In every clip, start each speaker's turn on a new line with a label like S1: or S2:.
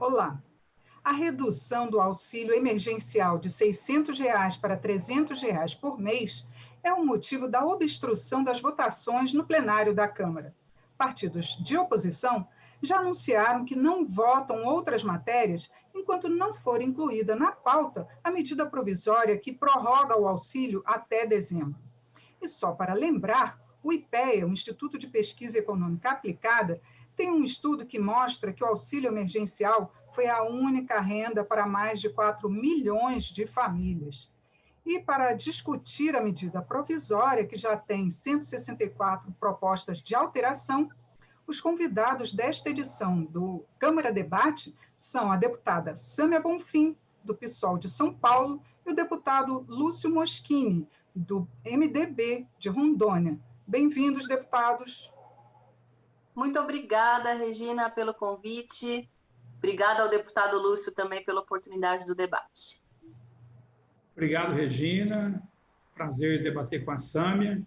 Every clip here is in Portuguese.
S1: Olá. A redução do auxílio emergencial de R$ 600 para R$ 300 por mês é o motivo da obstrução das votações no plenário da Câmara. Partidos de oposição já anunciaram que não votam outras matérias enquanto não for incluída na pauta a medida provisória que prorroga o auxílio até dezembro. E só para lembrar, o IPEA, o Instituto de Pesquisa Econômica Aplicada, tem um estudo que mostra que o auxílio emergencial foi a única renda para mais de 4 milhões de famílias. E para discutir a medida provisória, que já tem 164 propostas de alteração, os convidados desta edição do Câmara Debate são a deputada Sâmia Bonfim, do PSOL de São Paulo, e o deputado Lúcio Moschini, do MDB de Rondônia. Bem-vindos, deputados.
S2: Muito obrigada, Regina, pelo convite. Obrigada ao deputado Lúcio também pela oportunidade do debate.
S3: Obrigado, Regina. Prazer debater com a Sâmia.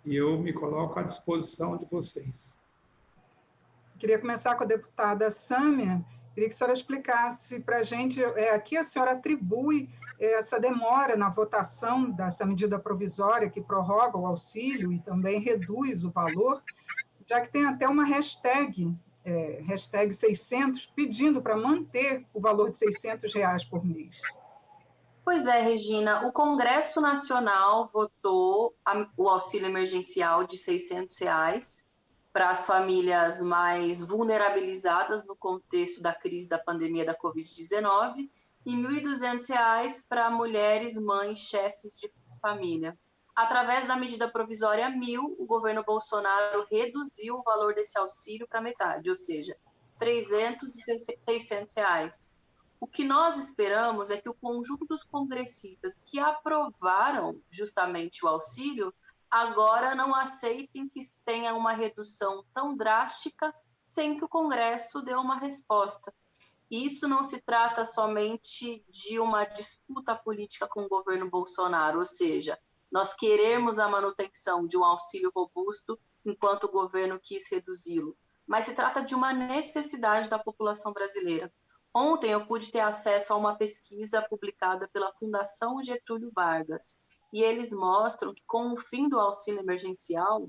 S3: E eu me coloco à disposição de vocês.
S1: Queria começar com a deputada Sâmia. Queria que a senhora explicasse para a gente, a que a senhora atribui essa demora na votação dessa medida provisória que prorroga o auxílio e também reduz o valor, já que tem até uma hashtag 600, pedindo para manter o valor de R$ 600 por mês.
S2: Pois é, Regina, o Congresso Nacional votou o auxílio emergencial de R$ 600 para as famílias mais vulnerabilizadas no contexto da crise da pandemia da Covid-19 e R$ 1.200 para mulheres, mães, chefes de família. Através da medida provisória 1000, o governo Bolsonaro reduziu o valor desse auxílio para metade, ou seja, R$ 300 e R$ 600. O que nós esperamos é que o conjunto dos congressistas que aprovaram justamente o auxílio agora não aceitem que tenha uma redução tão drástica sem que o Congresso dê uma resposta. Isso não se trata somente de uma disputa política com o governo Bolsonaro, ou seja, nós queremos a manutenção de um auxílio robusto enquanto o governo quis reduzi-lo, mas se trata de uma necessidade da população brasileira. Ontem eu pude ter acesso a uma pesquisa publicada pela Fundação Getúlio Vargas, e eles mostram que com o fim do auxílio emergencial,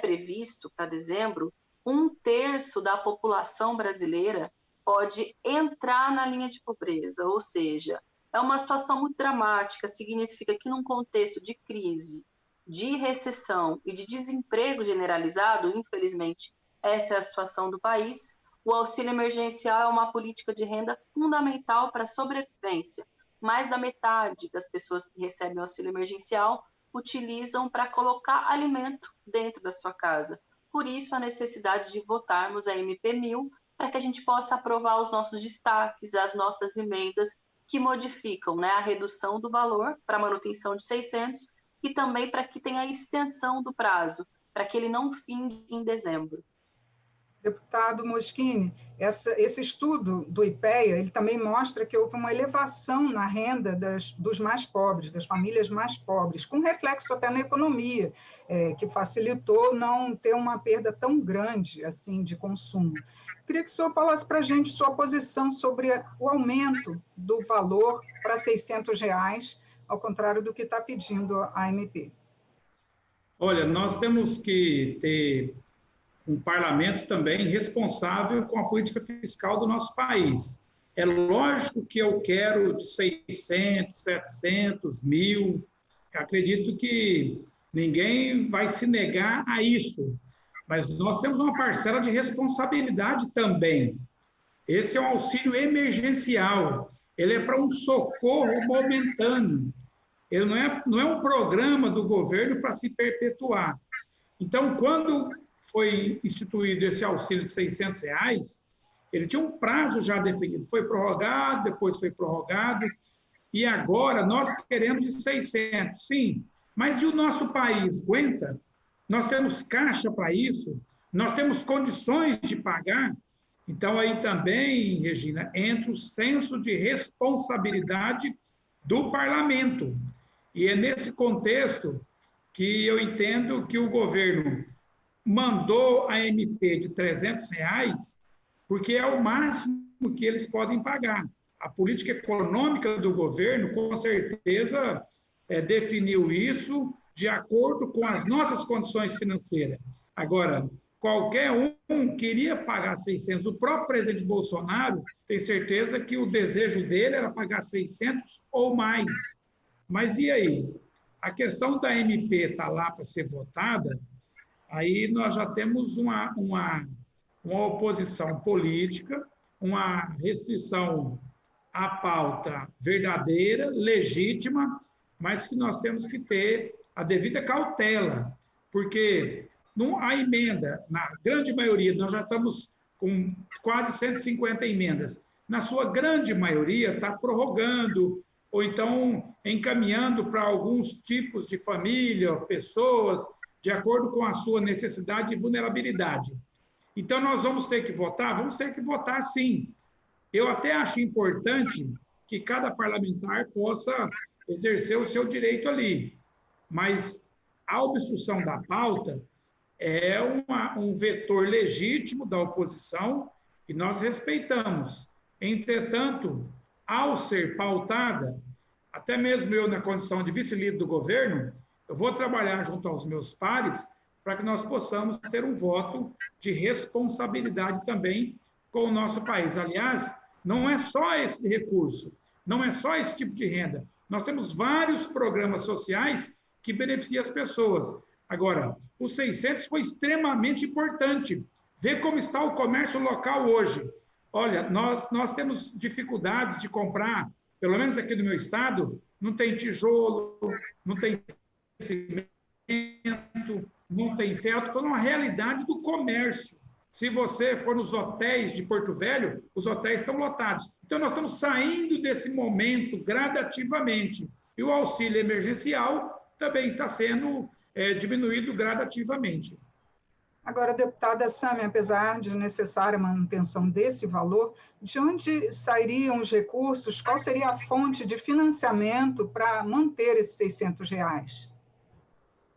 S2: previsto para dezembro, 1/3 da população brasileira pode entrar na linha de pobreza, ou seja, é uma situação muito dramática, significa que num contexto de crise, de recessão e de desemprego generalizado, infelizmente, essa é a situação do país, o auxílio emergencial é uma política de renda fundamental para a sobrevivência. Mais da metade das pessoas que recebem o auxílio emergencial utilizam para colocar alimento dentro da sua casa. Por isso, a necessidade de votarmos a MP 1000 para que a gente possa aprovar os nossos destaques, as nossas emendas que modificam a redução do valor para manutenção de 600 e também para que tenha a extensão do prazo, para que ele não finde em dezembro.
S1: Deputado Moschini, esse estudo do IPEA, ele também mostra que houve uma elevação na renda dos mais pobres, das famílias mais pobres, com reflexo até na economia, que facilitou não ter uma perda tão grande assim de consumo. Queria que o senhor falasse para a gente sua posição sobre o aumento do valor para R$ 600, ao contrário do que está pedindo a MP.
S3: Olha, nós temos que ter um parlamento também responsável com a política fiscal do nosso país. É lógico que eu quero de 600, 700, 1.000, acredito que ninguém vai se negar a isso, mas nós temos uma parcela de responsabilidade também. Esse é um auxílio emergencial, ele é para um socorro momentâneo, ele não é um programa do governo para se perpetuar. Então, quando foi instituído esse auxílio de R$ 600, ele tinha um prazo já definido, foi prorrogado, depois foi prorrogado, e agora nós queremos de 600, sim, mas e o nosso país aguenta? Nós temos caixa para isso? Nós temos condições de pagar? Então, aí também, Regina, entra o senso de responsabilidade do parlamento, e é nesse contexto que eu entendo que o governo mandou a MP de R$ 300, porque é o máximo que eles podem pagar. A política econômica do governo, com certeza, definiu isso de acordo com as nossas condições financeiras. Agora, qualquer um queria pagar 600. O próprio presidente Bolsonaro tem certeza que o desejo dele era pagar 600 ou mais. Mas e aí? A questão da MP está lá para ser votada, aí nós já temos uma oposição política, uma restrição à pauta verdadeira, legítima, mas que nós temos que ter a devida cautela, porque a emenda, na grande maioria, nós já estamos com quase 150 emendas, na sua grande maioria está prorrogando, ou então encaminhando para alguns tipos de família, pessoas, de acordo com a sua necessidade e vulnerabilidade. Então, nós vamos ter que votar? Vamos ter que votar, sim. Eu até acho importante que cada parlamentar possa exercer o seu direito ali, mas a obstrução da pauta é um vetor legítimo da oposição e nós respeitamos. Entretanto, ao ser pautada, até mesmo eu na condição de vice-líder do governo, eu vou trabalhar junto aos meus pares para que nós possamos ter um voto de responsabilidade também com o nosso país. Aliás, não é só esse recurso, não é só esse tipo de renda. Nós temos vários programas sociais que beneficiam as pessoas. Agora, o 600 foi extremamente importante. Ver como está o comércio local hoje. Olha, nós temos dificuldades de comprar, pelo menos aqui no meu estado, não tem tijolo, não tem cimento, não tem ferro. Estou falando uma realidade do comércio. Se você for nos hotéis de Porto Velho, os hotéis estão lotados. Então, nós estamos saindo desse momento gradativamente. E o auxílio emergencial também está sendo diminuído gradativamente.
S1: Agora, deputada Sâmia, apesar de necessária a manutenção desse valor, de onde sairiam os recursos? Qual seria a fonte de financiamento para manter esses R$ 600?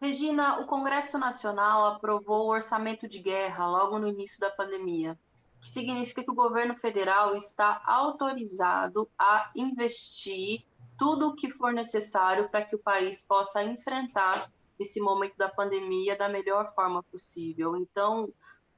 S2: Regina, o Congresso Nacional aprovou o orçamento de guerra logo no início da pandemia, que significa que o governo federal está autorizado a investir tudo o que for necessário para que o país possa enfrentar esse momento da pandemia da melhor forma possível. Então,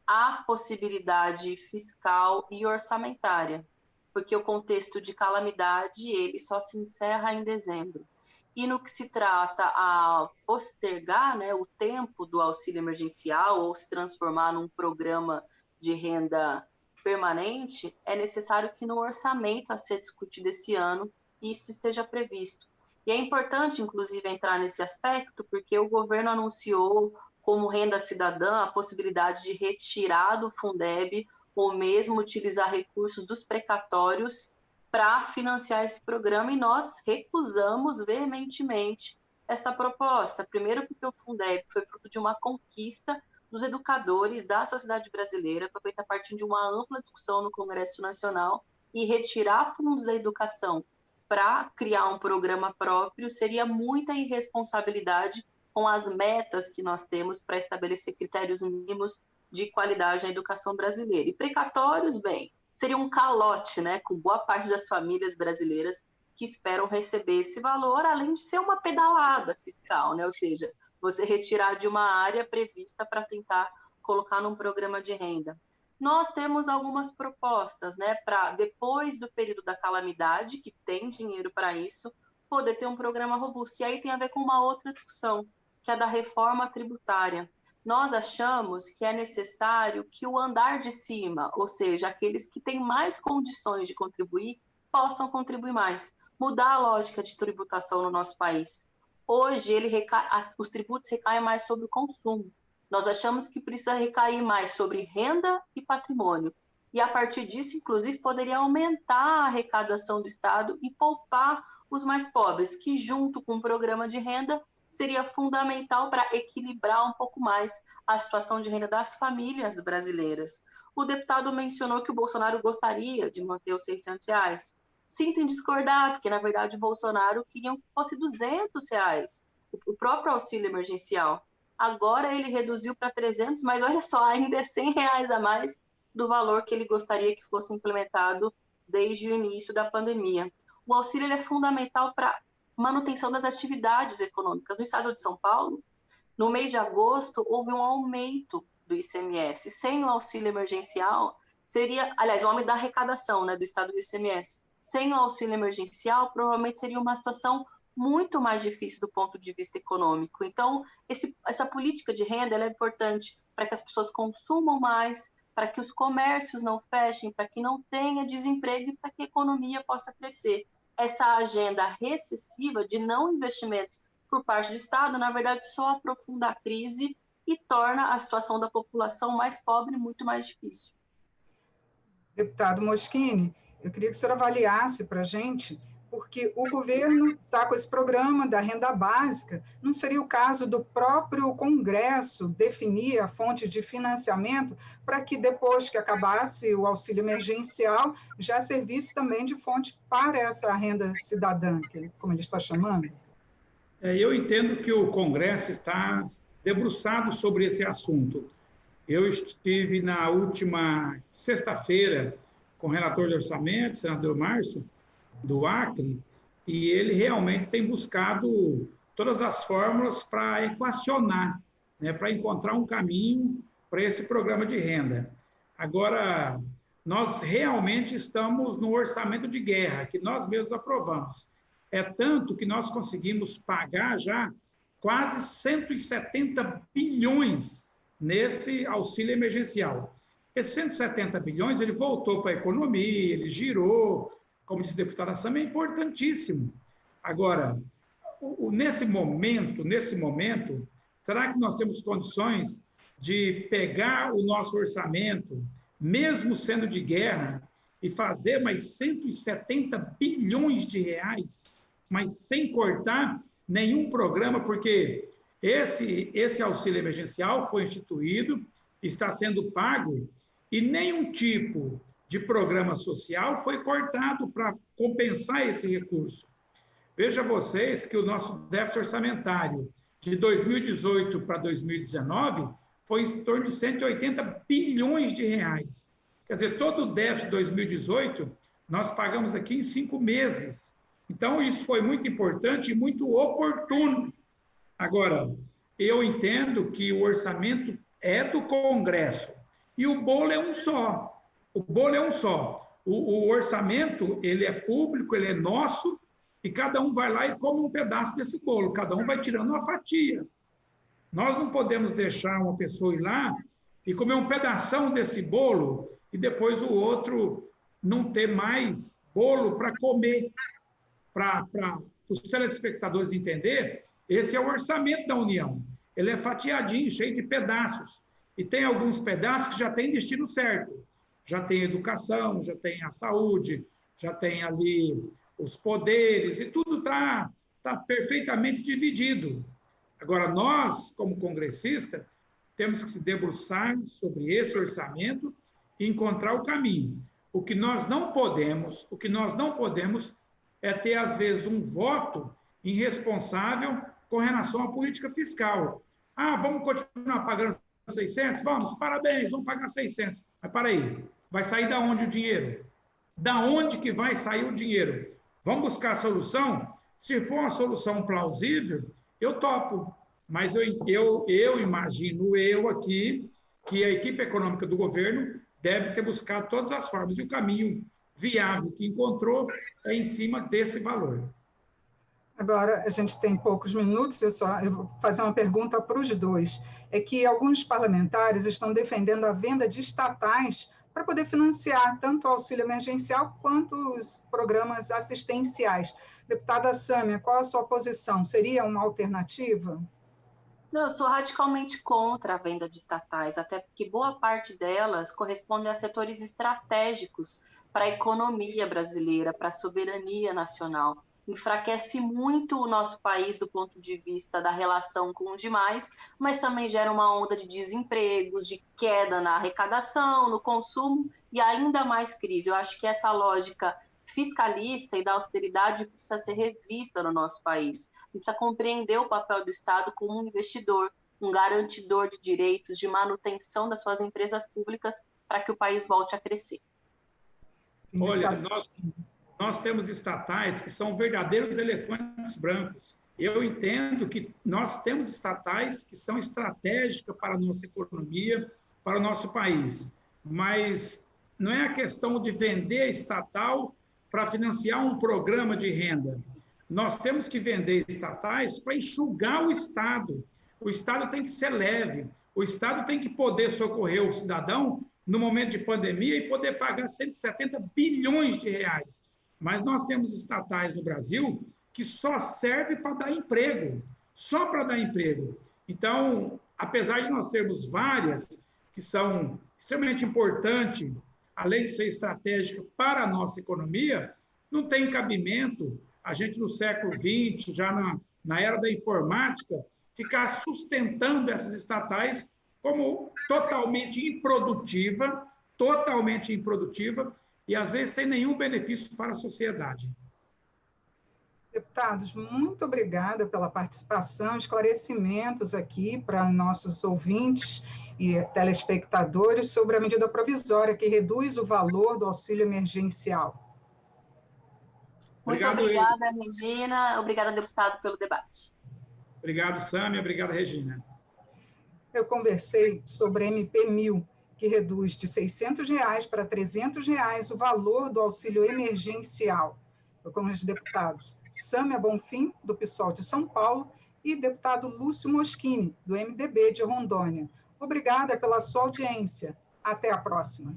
S2: há possibilidade fiscal e orçamentária, porque o contexto de calamidade ele só se encerra em dezembro. E no que se trata a postergar, né, o tempo do auxílio emergencial ou se transformar num programa de renda permanente, é necessário que no orçamento a ser discutido esse ano isso esteja previsto. E é importante, inclusive, entrar nesse aspecto, porque o governo anunciou como renda cidadã a possibilidade de retirar do Fundeb ou mesmo utilizar recursos dos precatórios para financiar esse programa, e nós recusamos veementemente essa proposta. Primeiro porque o Fundeb foi fruto de uma conquista dos educadores da sociedade brasileira, foi feita a partir de uma ampla discussão no Congresso Nacional, e retirar fundos da educação para criar um programa próprio seria muita irresponsabilidade com as metas que nós temos para estabelecer critérios mínimos de qualidade na educação brasileira. E precatórios, bem, seria um calote, né, com boa parte das famílias brasileiras que esperam receber esse valor, além de ser uma pedalada fiscal, né, ou seja, você retirar de uma área prevista para tentar colocar num programa de renda. Nós temos algumas propostas, né, para depois do período da calamidade, que tem dinheiro para isso, poder ter um programa robusto. E aí tem a ver com uma outra discussão, que é da reforma tributária. Nós achamos que é necessário que o andar de cima, ou seja, aqueles que têm mais condições de contribuir, possam contribuir mais. Mudar a lógica de tributação no nosso país. Hoje, os tributos recaem mais sobre o consumo. Nós achamos que precisa recair mais sobre renda e patrimônio. E, a partir disso, inclusive, poderia aumentar a arrecadação do Estado e poupar os mais pobres, que, junto com o programa de renda, seria fundamental para equilibrar um pouco mais a situação de renda das famílias brasileiras. O deputado mencionou que o Bolsonaro gostaria de manter os R$600. Sinto em discordar, porque, na verdade, o Bolsonaro queria que fosse R$200, o próprio auxílio emergencial. Agora ele reduziu para 300, mas olha só, ainda é R$100 a mais do valor que ele gostaria que fosse implementado desde o início da pandemia. O auxílio ele é fundamental para manutenção das atividades econômicas. No estado de São Paulo, no mês de agosto, houve um aumento do ICMS. Sem o auxílio emergencial, seria, aliás, o aumento da arrecadação, né, do estado do ICMS. Sem o auxílio emergencial, provavelmente seria uma situação muito mais difícil do ponto de vista econômico. Então, essa política de renda ela é importante para que as pessoas consumam mais, para que os comércios não fechem, para que não tenha desemprego e para que a economia possa crescer. Essa agenda recessiva de não investimentos por parte do Estado, na verdade, só aprofunda a crise e torna a situação da população mais pobre muito mais difícil.
S1: Deputado Moschini, eu queria que o senhor avaliasse para a gente, porque o governo está com esse programa da renda básica, não seria o caso do próprio Congresso definir a fonte de financiamento para que depois que acabasse o auxílio emergencial, já servisse também de fonte para essa renda cidadã, como ele está chamando?
S3: Eu entendo que o Congresso está debruçado sobre esse assunto. Eu estive na última sexta-feira com o relator de orçamento, senador Márcio, do Acre, e ele realmente tem buscado todas as fórmulas para equacionar, né, para encontrar um caminho para esse programa de renda. Agora, nós realmente estamos no orçamento de guerra, que nós mesmos aprovamos. É tanto que nós conseguimos pagar já quase 170 bilhões nesse auxílio emergencial. Esses 170 bilhões, ele voltou para a economia, ele girou, como disse a deputada Sâmia, é importantíssimo. Agora, nesse momento, será que nós temos condições de pegar o nosso orçamento, mesmo sendo de guerra, e fazer mais 170 bilhões de reais, mas sem cortar nenhum programa, porque esse auxílio emergencial foi instituído, está sendo pago, e nenhum tipo de programa social foi cortado para compensar esse recurso. Veja vocês que o nosso déficit orçamentário de 2018 para 2019 foi em torno de 180 bilhões de reais. Quer dizer, todo o déficit de 2018 nós pagamos aqui em 5 meses. Então, isso foi muito importante e muito oportuno. Agora, eu entendo que o orçamento é do Congresso e o bolo é um só. O bolo é um só. O orçamento, ele é público, ele é nosso, e cada um vai lá e come um pedaço desse bolo, cada um vai tirando uma fatia. Nós não podemos deixar uma pessoa ir lá e comer um pedação desse bolo e depois o outro não ter mais bolo para comer. Para os telespectadores entenderem, esse é o orçamento da União. Ele é fatiadinho, cheio de pedaços. E tem alguns pedaços que já tem destino certo. Já tem educação, já tem a saúde, já tem ali os poderes, e tudo está perfeitamente dividido. Agora, nós, como congressistas, temos que se debruçar sobre esse orçamento e encontrar o caminho. O que nós não podemos é ter, às vezes, um voto irresponsável com relação à política fiscal. Vamos continuar pagando 600? Vamos, parabéns, vamos pagar 600. Mas para aí, vai sair da onde o dinheiro? Da onde que vai sair o dinheiro? Vamos buscar a solução? Se for uma solução plausível, eu topo. Mas eu imagino, aqui, que a equipe econômica do governo deve ter buscado todas as formas. E o caminho viável que encontrou é em cima desse valor.
S1: Agora, a gente tem poucos minutos, eu vou fazer uma pergunta para os dois. É que alguns parlamentares estão defendendo a venda de estatais para poder financiar tanto o auxílio emergencial quanto os programas assistenciais. Deputada Sâmia, qual a sua posição? Seria uma alternativa?
S2: Não, eu sou radicalmente contra a venda de estatais, até porque boa parte delas corresponde a setores estratégicos para a economia brasileira, para a soberania nacional. Enfraquece muito o nosso país do ponto de vista da relação com os demais, mas também gera uma onda de desempregos, de queda na arrecadação, no consumo e ainda mais crise. Eu acho que essa lógica fiscalista e da austeridade precisa ser revista no nosso país. A gente precisa compreender o papel do Estado como um investidor, um garantidor de direitos, de manutenção das suas empresas públicas para que o país volte a crescer.
S1: Sim,
S3: Olha, nós temos estatais que são verdadeiros elefantes brancos. Eu entendo que nós temos estatais que são estratégicas para a nossa economia, para o nosso país, mas não é a questão de vender estatal para financiar um programa de renda. Nós temos que vender estatais para enxugar o Estado. O Estado tem que ser leve, o Estado tem que poder socorrer o cidadão no momento de pandemia e poder pagar 170 bilhões de reais. Mas nós temos estatais no Brasil que só serve para dar emprego, só para dar emprego. Então, apesar de nós termos várias que são extremamente importantes, além de ser estratégica para a nossa economia, não tem cabimento a gente, no século XX, já na era da informática, ficar sustentando essas estatais como totalmente improdutiva, e às vezes sem nenhum benefício para a sociedade.
S1: Deputados, muito obrigada pela participação, esclarecimentos aqui para nossos ouvintes e telespectadores sobre a medida provisória que reduz o valor do auxílio emergencial.
S2: Muito obrigada, Regina. Obrigada, deputado, pelo debate.
S3: Obrigado, Sâmia. Obrigado, Regina.
S1: Eu conversei sobre a MP1000, que reduz de R$ 600 para R$ 300 o valor do auxílio emergencial. Eu, como os deputados Sâmia Bonfim, do PSOL de São Paulo, e deputado Lúcio Moschini, do MDB de Rondônia. Obrigada pela sua audiência. Até a próxima.